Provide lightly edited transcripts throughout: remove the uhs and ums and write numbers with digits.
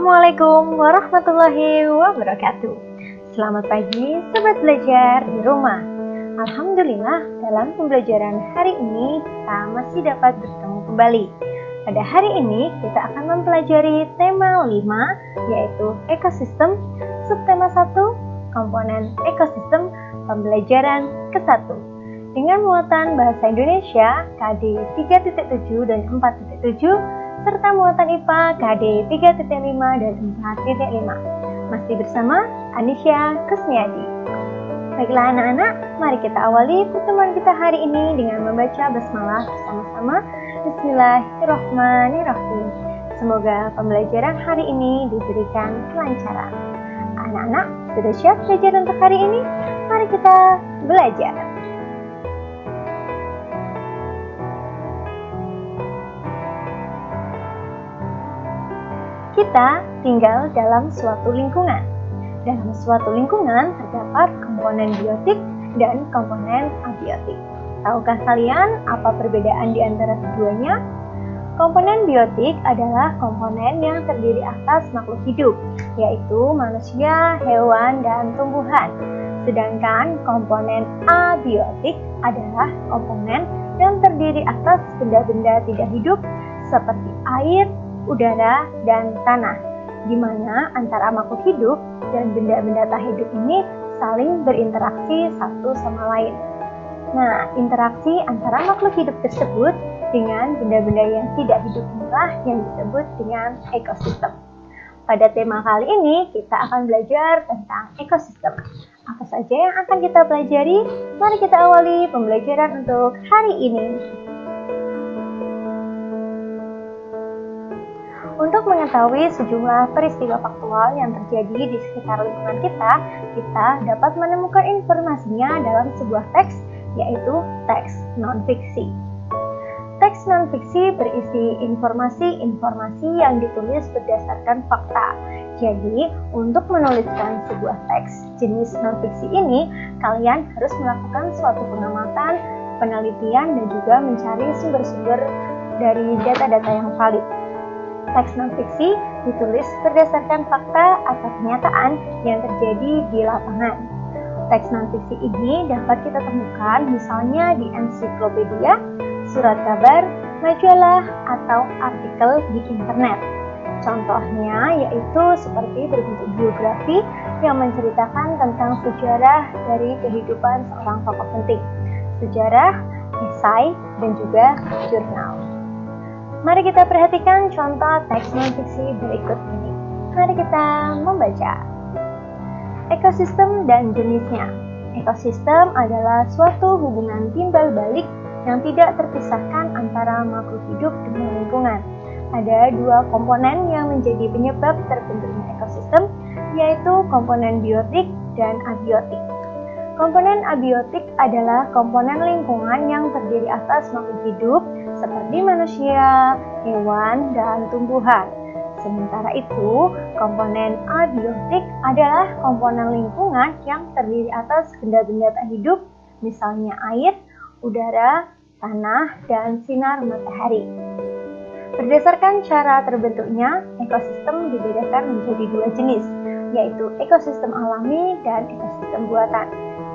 Assalamualaikum warahmatullahi wabarakatuh. Selamat pagi Sobat Belajar di rumah. Alhamdulillah dalam pembelajaran hari ini kita masih dapat bertemu kembali. Pada hari ini kita akan mempelajari tema 5 yaitu ekosistem, subtema 1 komponen ekosistem pembelajaran ke-1 dengan muatan bahasa Indonesia KD 3.7 dan 4.7 serta muatan IPA KD 3.5 dan 4.5. Masih bersama Anisya Kusniadi. Baiklah anak-anak, mari kita awali pertemuan kita hari ini dengan membaca basmalah bersama-sama. Bismillahirrahmanirrahim. Semoga pembelajaran hari ini diberikan kelancaran. Anak-anak, sudah siap belajar untuk hari ini? Mari kita belajar. Kita tinggal dalam suatu lingkungan. Dalam suatu lingkungan terdapat komponen biotik dan komponen abiotik. Tahukah kalian apa perbedaan di antara keduanya? Komponen biotik adalah komponen yang terdiri atas makhluk hidup, yaitu manusia, hewan, dan tumbuhan. Sedangkan komponen abiotik adalah komponen yang terdiri atas benda-benda tidak hidup seperti air, udara, dan tanah, di mana antara makhluk hidup dan benda-benda tak hidup ini saling berinteraksi satu sama lain. Nah, interaksi antara makhluk hidup tersebut dengan benda-benda yang tidak hidup inilah yang disebut dengan ekosistem. Pada tema kali ini, kita akan belajar tentang ekosistem. Apa saja yang akan kita pelajari? Mari kita awali pembelajaran untuk hari ini. Untuk mengetahui sejumlah peristiwa faktual yang terjadi di sekitar lingkungan kita dapat menemukan informasinya dalam sebuah teks, yaitu teks non-fiksi. Teks non-fiksi berisi informasi-informasi yang ditulis berdasarkan fakta. Jadi, untuk menuliskan sebuah teks jenis non-fiksi ini, kalian harus melakukan suatu pengamatan, penelitian, dan juga mencari sumber-sumber dari data-data yang valid. Teks non-fiksi ditulis berdasarkan fakta atau kenyataan yang terjadi di lapangan. Teks non-fiksi ini dapat kita temukan misalnya di ensiklopedia, surat kabar, majalah, atau artikel di internet. Contohnya yaitu seperti berbentuk biografi yang menceritakan tentang sejarah dari kehidupan seorang tokoh penting, sejarah, esai, dan juga jurnal. Mari kita perhatikan contoh teks non-fiksi berikut ini. Mari kita membaca. Ekosistem dan jenisnya. Ekosistem adalah suatu hubungan timbal balik yang tidak terpisahkan antara makhluk hidup dengan lingkungan. Ada dua komponen yang menjadi penyebab terbentuknya ekosistem, yaitu komponen biotik dan abiotik. Komponen abiotik adalah komponen lingkungan yang terdiri atas makhluk hidup seperti manusia, hewan, dan tumbuhan. Sementara itu, komponen abiotik adalah komponen lingkungan yang terdiri atas benda-benda tak hidup, misalnya air, udara, tanah, dan sinar matahari. Berdasarkan cara terbentuknya, ekosistem dibedakan menjadi dua jenis, yaitu ekosistem alami dan ekosistem buatan.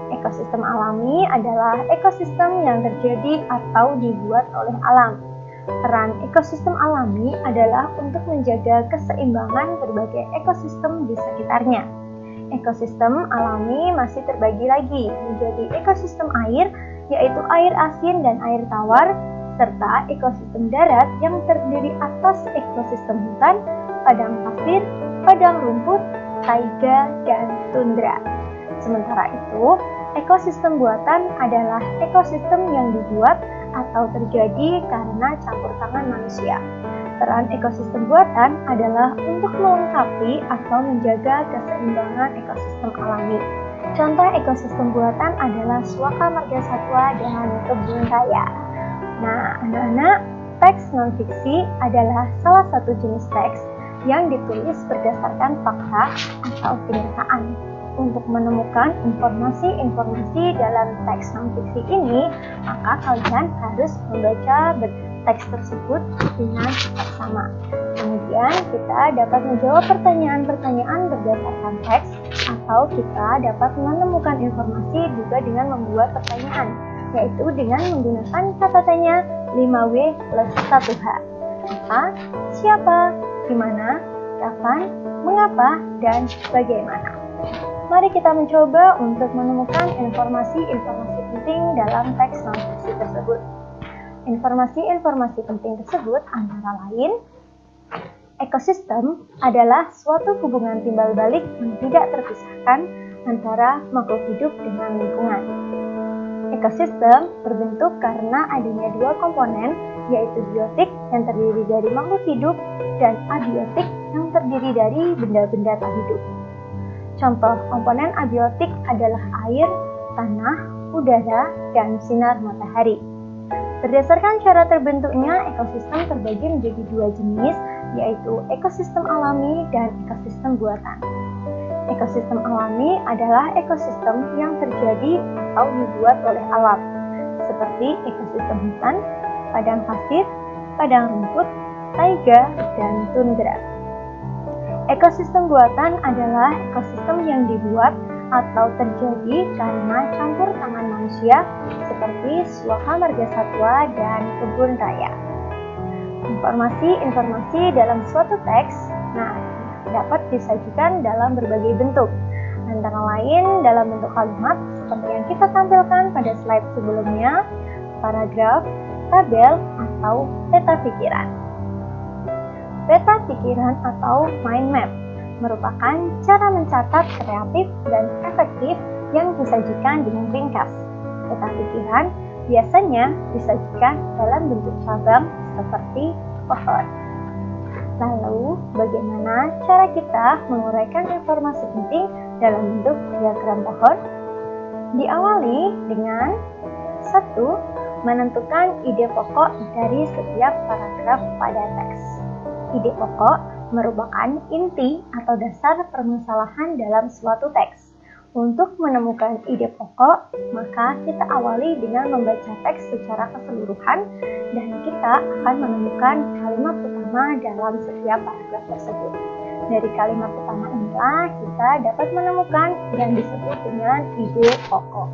Ekosistem alami adalah ekosistem yang terjadi atau dibuat oleh alam. Peran ekosistem alami adalah untuk menjaga keseimbangan berbagai ekosistem di sekitarnya. Ekosistem alami masih terbagi lagi menjadi ekosistem air, yaitu air asin dan air tawar, serta ekosistem darat yang terdiri atas ekosistem hutan, padang pasir, padang rumput, taiga, dan tundra. Sementara itu, ekosistem buatan adalah ekosistem yang dibuat atau terjadi karena campur tangan manusia. Peran ekosistem buatan adalah untuk melengkapi atau menjaga keseimbangan ekosistem alami. Contoh ekosistem buatan adalah suaka margasatwa dan kebun raya. Nah, anak-anak, teks non-fiksi adalah salah satu jenis teks yang ditulis berdasarkan fakta atau kenyataan. Untuk menemukan informasi-informasi dalam teks non-fiksi ini, maka kalian harus membaca teks tersebut dengan seksama. Kemudian kita dapat menjawab pertanyaan-pertanyaan berdasarkan teks, atau kita dapat menemukan informasi juga dengan membuat pertanyaan, yaitu dengan menggunakan kata tanya 5W plus 1H. Apa, siapa, di mana, kapan, mengapa, dan bagaimana. Mari kita mencoba untuk menemukan informasi-informasi penting dalam teks non-fiksi tersebut. Informasi-informasi penting tersebut antara lain, ekosistem adalah suatu hubungan timbal balik yang tidak terpisahkan antara makhluk hidup dengan lingkungan. Ekosistem berbentuk karena adanya dua komponen, yaitu biotik yang terdiri dari makhluk hidup dan abiotik yang terdiri dari benda-benda tak hidup. Contoh komponen abiotik adalah air, tanah, udara, dan sinar matahari. Berdasarkan cara terbentuknya, ekosistem terbagi menjadi dua jenis, yaitu ekosistem alami dan ekosistem buatan. Ekosistem alami adalah ekosistem yang terjadi atau dibuat oleh alam, seperti ekosistem hutan, padang pasir, padang rumput, taiga, dan tundra. Ekosistem buatan adalah ekosistem yang dibuat atau terjadi karena campur tangan manusia, seperti suaka margasatwa dan kebun raya. Informasi-informasi dalam suatu teks dapat disajikan dalam berbagai bentuk, antara lain dalam bentuk kalimat seperti yang kita tampilkan pada slide sebelumnya, paragraf, tabel, atau peta pikiran. Peta pikiran atau mind map merupakan cara mencatat kreatif dan efektif yang disajikan dengan ringkas. Peta pikiran biasanya disajikan dalam bentuk cabang seperti pohon. Lalu, bagaimana cara kita menguraikan informasi penting dalam bentuk diagram pohon? Diawali dengan 1. Menentukan ide pokok dari setiap paragraf pada teks. Ide pokok merupakan inti atau dasar permasalahan dalam suatu teks. Untuk menemukan ide pokok, maka kita awali dengan membaca teks secara keseluruhan dan kita akan menemukan kalimat utama dalam setiap paragraf tersebut. Dari kalimat utama inilah kita dapat menemukan yang disebut dengan ide pokok.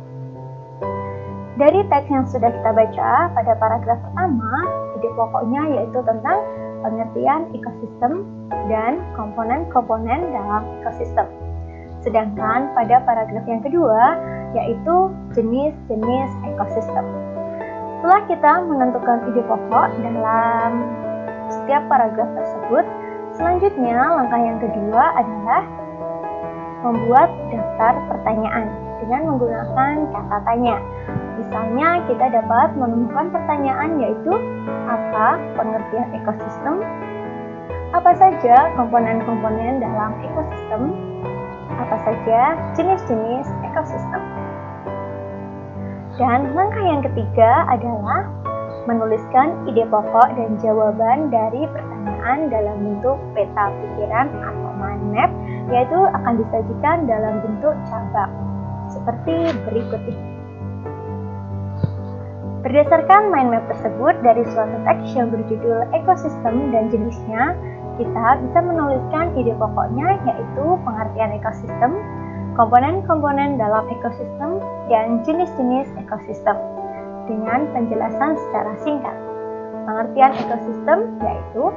Dari teks yang sudah kita baca pada paragraf pertama, ide pokoknya yaitu tentang pengertian ekosistem dan komponen-komponen dalam ekosistem. Sedangkan pada paragraf yang kedua, yaitu jenis-jenis ekosistem. Setelah kita menentukan ide pokok dalam setiap paragraf tersebut, selanjutnya langkah yang kedua adalah membuat daftar pertanyaan dengan menggunakan kata tanya. Misalnya kita dapat menemukan pertanyaan yaitu apa pengertian ekosistem, apa saja komponen-komponen dalam ekosistem, apa saja jenis-jenis ekosistem. Dan langkah yang ketiga adalah menuliskan ide pokok dan jawaban dari pertanyaan dalam bentuk peta pikiran atau mind map, yaitu akan disajikan dalam bentuk cabang seperti berikut ini. Berdasarkan mind map tersebut dari suatu teks yang berjudul ekosistem dan jenisnya, kita bisa menuliskan ide pokoknya yaitu pengertian ekosistem, komponen-komponen dalam ekosistem, dan jenis-jenis ekosistem dengan penjelasan secara singkat. Pengertian ekosistem yaitu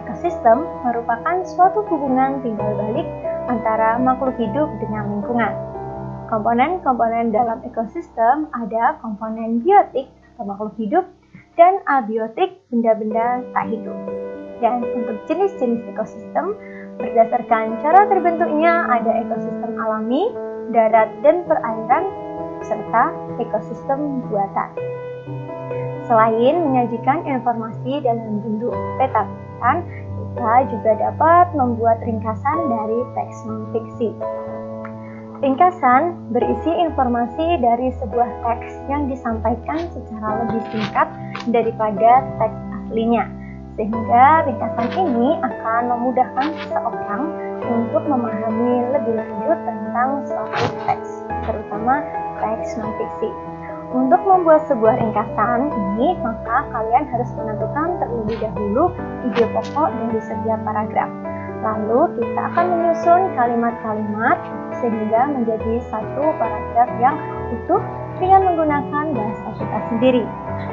ekosistem merupakan suatu hubungan timbal balik antara makhluk hidup dengan lingkungan. Komponen-komponen dalam ekosistem ada komponen biotik atau makhluk hidup dan abiotik benda-benda tak hidup. Dan untuk jenis-jenis ekosistem, berdasarkan cara terbentuknya ada ekosistem alami, darat dan perairan, serta ekosistem buatan. Selain menyajikan informasi dalam bentuk peta pikiran, kita juga dapat membuat ringkasan dari teks non-fiksi. Ringkasan berisi informasi dari sebuah teks yang disampaikan secara lebih singkat daripada teks aslinya, sehingga ringkasan ini akan memudahkan seseorang untuk memahami lebih lanjut tentang suatu teks, terutama teks non-fiksi. Untuk membuat sebuah ringkasan ini, maka kalian harus menentukan terlebih dahulu ide pokok dari setiap paragraf. Lalu kita akan menyusun kalimat-kalimat sehingga menjadi satu paragraf yang utuh dengan menggunakan bahasa kita sendiri.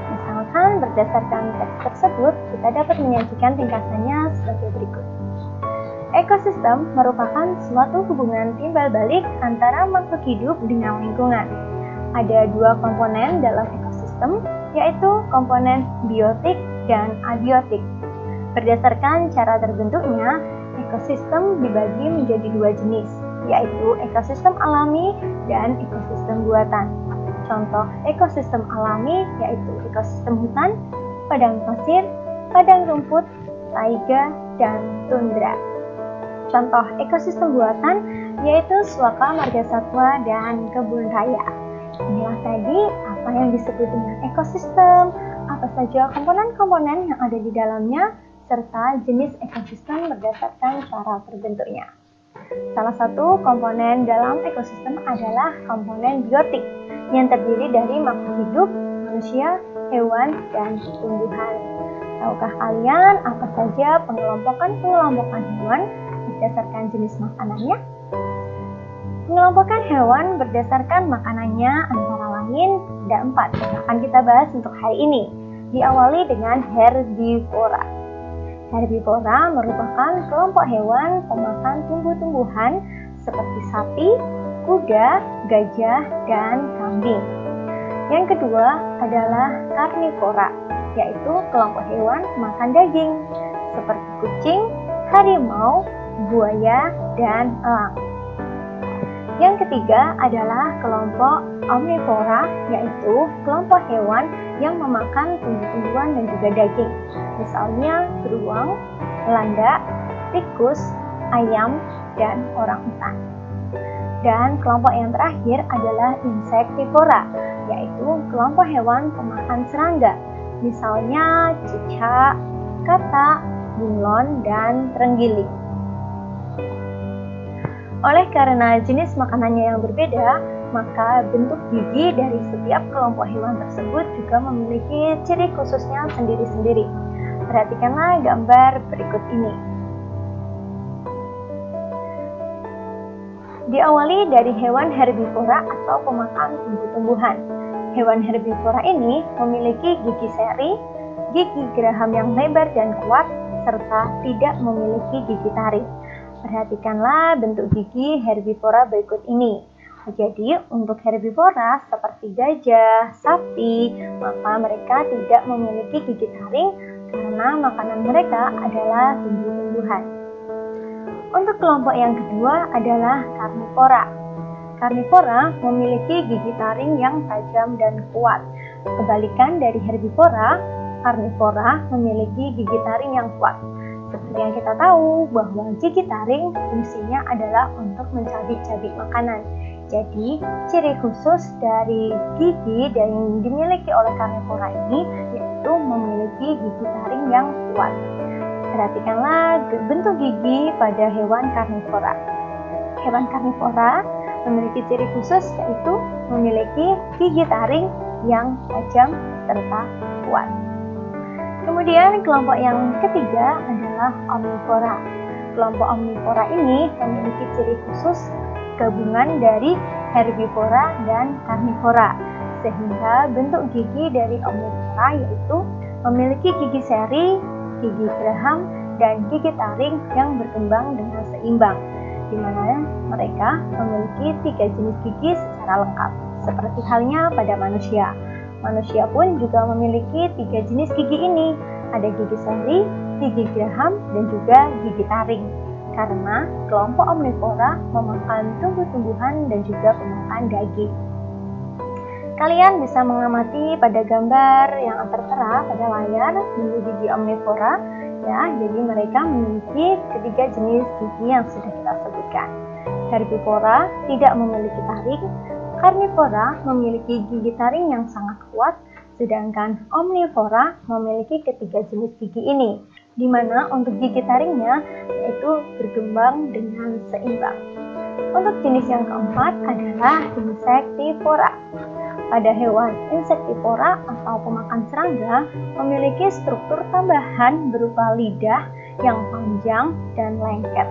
Misalkan berdasarkan teks tersebut, kita dapat menyajikan ringkasannya sebagai berikut. Ekosistem merupakan suatu hubungan timbal balik antara makhluk hidup dengan lingkungan. Ada dua komponen dalam ekosistem, yaitu komponen biotik dan abiotik. Berdasarkan cara terbentuknya, ekosistem dibagi menjadi dua jenis, yaitu ekosistem alami dan ekosistem buatan. Contoh ekosistem alami yaitu ekosistem hutan, padang pasir, padang rumput, taiga, dan tundra. Contoh ekosistem buatan yaitu suaka margasatwa dan kebun raya. Inilah tadi apa yang disebut dengan ekosistem, apa saja komponen-komponen yang ada di dalamnya, serta jenis ekosistem berdasarkan cara terbentuknya. Salah satu komponen dalam ekosistem adalah komponen biotik yang terdiri dari makhluk hidup, manusia, hewan, dan tumbuhan. Tahukah kalian apa saja pengelompokan hewan berdasarkan jenis makanannya? Pengelompokan hewan berdasarkan makanannya antara lain ada 4 yang akan kita bahas untuk hari ini. Diawali dengan herbivora. Herbivora merupakan kelompok hewan pemakan tumbuh-tumbuhan seperti sapi, kuda, gajah, dan kambing. Yang kedua adalah karnivora, yaitu kelompok hewan makan daging seperti kucing, harimau, buaya, dan elang. Yang ketiga adalah kelompok omnivora, yaitu kelompok hewan yang memakan tumbuh-tumbuhan dan juga daging. Misalnya beruang, landak, tikus, ayam, dan orangutan. Dan kelompok yang terakhir adalah insektivora, yaitu kelompok hewan pemakan serangga. Misalnya cicak, katak, bunglon, dan terenggiling. Oleh karena jenis makanannya yang berbeda, maka bentuk gigi dari setiap kelompok hewan tersebut juga memiliki ciri khususnya sendiri-sendiri. Perhatikanlah gambar berikut ini. Diawali dari hewan herbivora atau pemakan tumbuh-tumbuhan. Hewan herbivora ini memiliki gigi seri, gigi geraham yang lebar dan kuat, serta tidak memiliki gigi taring. Perhatikanlah bentuk gigi herbivora berikut ini. Jadi untuk herbivora seperti gajah, sapi, maka mereka tidak memiliki gigi taring karena makanan mereka adalah tumbuh-tumbuhan. Untuk kelompok yang kedua adalah karnivora. Karnivora memiliki gigi taring yang tajam dan kuat. Kebalikan dari herbivora, karnivora memiliki gigi taring yang kuat. Seperti yang kita tahu bahwa gigi taring fungsinya adalah untuk mencabik-cabik makanan. Jadi, ciri khusus dari gigi yang dimiliki oleh karnivora ini yaitu memiliki gigi taring yang kuat. Perhatikanlah bentuk gigi pada hewan karnivora. Hewan karnivora memiliki ciri khusus yaitu memiliki gigi taring yang tajam serta kuat. Kemudian kelompok yang ketiga adalah omnivora. Kelompok omnivora ini memiliki ciri khusus gabungan dari herbivora dan karnivora, sehingga bentuk gigi dari omnivora yaitu memiliki gigi seri, gigi geraham, dan gigi taring yang berkembang dengan seimbang, di mana mereka memiliki 3 jenis gigi secara lengkap, seperti halnya pada manusia. Manusia pun juga memiliki 3 jenis gigi ini, ada gigi seri, gigi geraham, dan juga gigi taring. Karena kelompok omnivora memakan tumbuh-tumbuhan dan juga pemakan daging. Kalian bisa mengamati pada gambar yang tertera pada layar bentuk gigi omnivora, ya. Jadi mereka memiliki 3 jenis gigi yang sudah kita sebutkan. Herbivora tidak memiliki taring. Karnivora memiliki gigi taring yang sangat kuat, sedangkan omnivora memiliki ketiga jenis gigi ini, di mana untuk gigi taringnya yaitu berkembang dengan seimbang. Untuk jenis yang keempat adalah insektivora. pada hewan insektivora atau pemakan serangga memiliki struktur tambahan berupa lidah yang panjang dan lengket.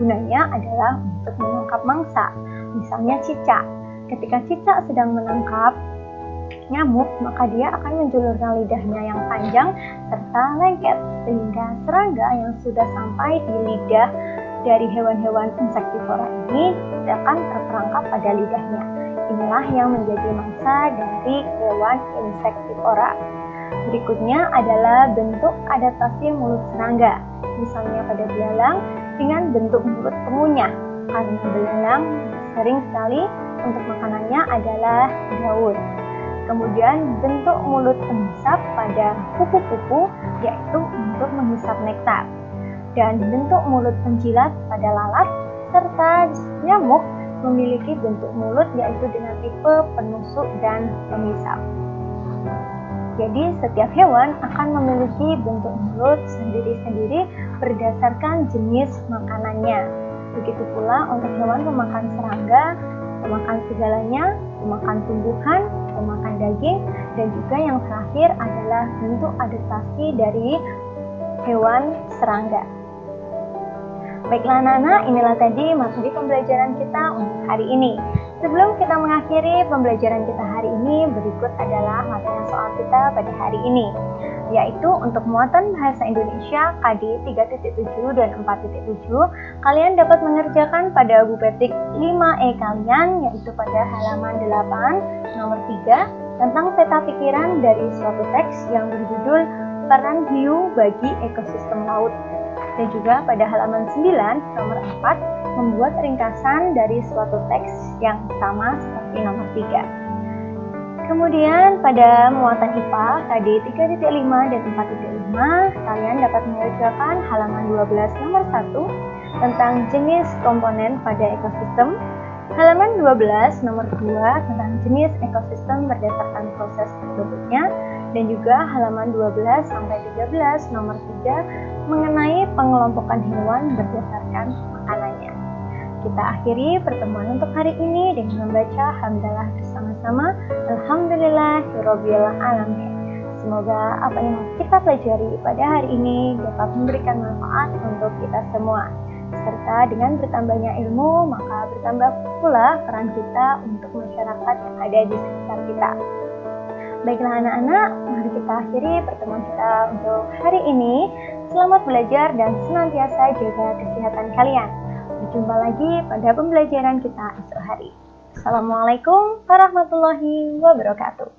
Gunanya adalah untuk menangkap mangsa, misalnya cicak. Ketika cicak sedang menangkap nyamuk, maka dia akan menjulurkan lidahnya yang panjang serta lengket, sehingga serangga yang sudah sampai di lidah dari hewan-hewan insektivora ini akan terperangkap pada lidahnya. Inilah yang menjadi mangsa dari hewan insektivora. Berikutnya adalah bentuk adaptasi mulut serangga, misalnya pada belalang dengan bentuk mulut pengunyah, karena belalang sering sekali untuk makanannya adalah daun. Kemudian bentuk mulut penghisap pada kupu-kupu yaitu untuk menghisap nektar. Dan bentuk mulut penjilat pada lalat serta nyamuk memiliki bentuk mulut yaitu dengan tipe penusuk dan pemisap. Jadi setiap hewan akan memiliki bentuk mulut sendiri-sendiri berdasarkan jenis makanannya. Begitu pula untuk hewan pemakan serangga, pemakan segalanya, pemakan tumbuhan, pemakan daging, dan juga yang terakhir adalah bentuk adaptasi dari hewan serangga. Baiklah anak-anak, inilah tadi materi pembelajaran kita untuk hari ini. Sebelum kita mengakhiri pembelajaran kita hari ini, berikut adalah materi soal kita pada hari ini, yaitu untuk muatan bahasa Indonesia KD 3.7 dan 4.7, kalian dapat mengerjakan pada buku petik 5E kalian, yaitu pada halaman 8 nomor 3 tentang peta pikiran dari suatu teks yang berjudul Peran Hiu bagi Ekosistem Laut. Dan juga pada halaman 9 nomor 4 membuat ringkasan dari suatu teks yang sama seperti nomor 3. Kemudian pada muatan IPA KD 3.5 dan 4.5 kalian dapat mengerjakan halaman 12 nomor 1 tentang jenis komponen pada ekosistem, halaman 12 nomor 2 tentang jenis ekosistem berdasarkan proses terbentuknya, dan juga halaman 12 sampai 13 nomor 3 mengenai pengelompokan hewan berdasarkan makanannya. Kita akhiri pertemuan untuk hari ini dengan membaca hamdalah bersama-sama. Alhamdulillahirabbil alamin. Semoga apa yang kita pelajari pada hari ini dapat memberikan manfaat untuk kita semua. Serta dengan bertambahnya ilmu, maka bertambah pula peran kita untuk masyarakat yang ada di sekitar kita. Baiklah anak-anak, mari kita akhiri pertemuan kita untuk hari ini. Selamat belajar dan senantiasa jaga kesehatan kalian. Berjumpa lagi pada pembelajaran kita esok hari. Assalamualaikum warahmatullahi wabarakatuh.